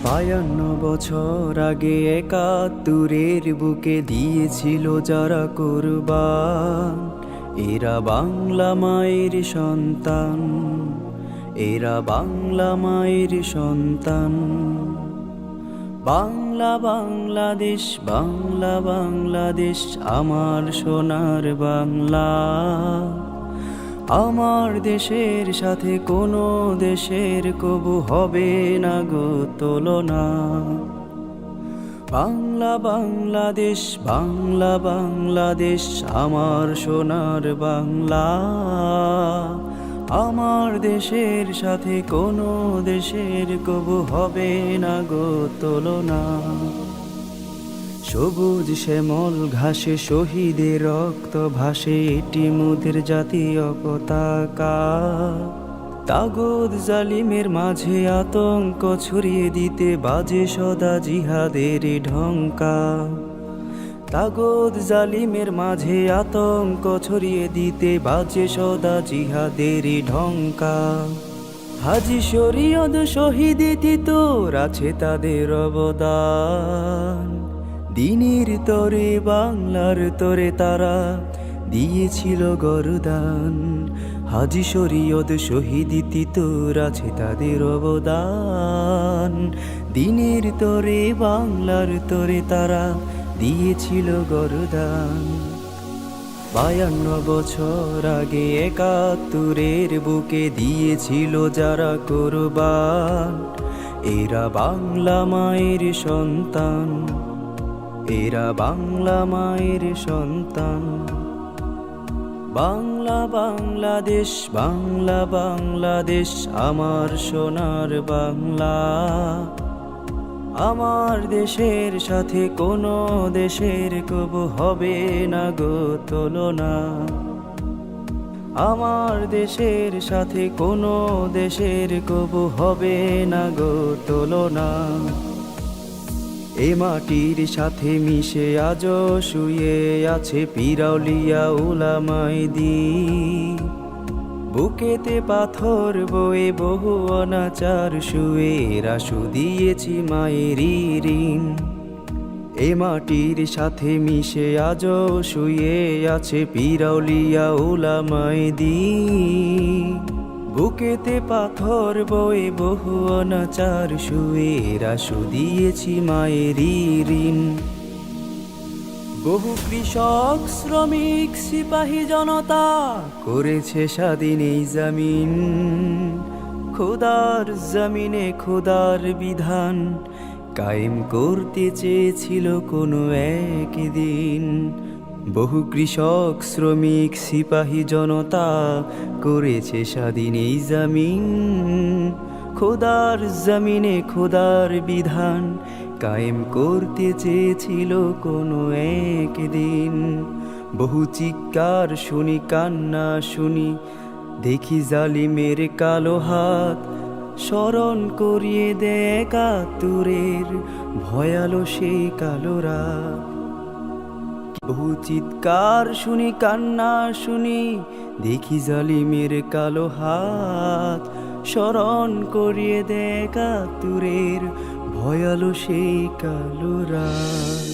52 বছর আগে 71-এর বুকে দিয়েছিল যারা কুরবান, এরা বাংলা মায়ের সন্তান, এরা বাংলা মায়ের সন্তান। বাংলা বাংলাদেশ, বাংলা বাংলাদেশ আমার সোনার বাংলা। আমার দেশের সাথে কোনো দেশের কবু হবে না গো তুলনা। বাংলা বাংলাদেশ, বাংলা বাংলাদেশ আমার সোনার বাংলা। আমার দেশের সাথে কোনো দেশের কবু হবে না গো তুলনা। সবুজ শ্যামল ঘাসে শহীদের রক্ত ভাসে, এটি মোদের জাতীয় পতাকা। তাগুত জালিমের মাঝে আতঙ্ক ছড়িয়ে দিতে বাজে সদা জিহাদের ঢঙ্কা। তাগুত জালিমের মাঝে আতঙ্ক ছড়িয়ে দিতে বাজে সদা জিহাদের ঢঙ্কা। হাজী শরীয়ত শহীদ তিতর আছে তাদের অবদান। দিনের তরে বাংলার তরে তারা দিয়েছিল গরদান। হাজী শরীয়ত শহীদ তিতর আছে তাদের অবদান। দিনের তরে বাংলার তরে তারা দিয়েছিল গরদান। 52 বছর আগে 71-এর বুকে দিয়েছিল যারা কুরবান, এরা বাংলা মায়ের সন্তান, এরা বাংলা মায়ের সন্তান। বাংলা বাংলাদেশ, বাংলা বাংলাদেশ আমার সোনার বাংলা। আমার দেশের সাথে কোনো দেশের কবু হবে না গো তুলনা। আমার দেশের সাথে কোনো দেশের কবু হবে না গো তুলনা। এ মাটির সাথে মিশে আজও শুয়ে আছে পীর আউলিয়া উলামায়ে দ্বীন। বুকেতে পাথর বয়ে বহু অনাচার শুয়ে রাসু দিয়েছি মায়েরই ঋণ। এ মাটির সাথে মিশে আজও শুয়ে আছে পীর আউলিয়া উলামায়ে দ্বীন। বুকেতে পাথর বয়ে বহু অনাচার শুয়ে রাসু দিয়েছি মায়েরই ঋণ। বহু কৃষক শ্রমিক সিপাহী জনতা করেছে স্বাধীন এই জমিন। খোদার জমিনে খোদার বিধান কায়েম করতে চেয়েছিল কোনো একদিন। বহু কৃষক শ্রমিক সিপাহী জনতা করেছে স্বাধীন এই জমিন। খোদার জমিনে খোদার বিধান কায়েম করতে চেয়েছিল কোনো একদিন। বহু চিৎকার শুনি কান্না শুনি, দেখি জালিমের কালো হাত। স্মরণ করিয়ে দেয় 71-এর ভয়ালো সেই কালো রাত। বহু চিৎকার শুনি কান্না শুনি, দেখি জালিমের কালো হাত। স্মরণ করিয়ে দেয় 71-এর ভয়ালো সেই কালো রাত।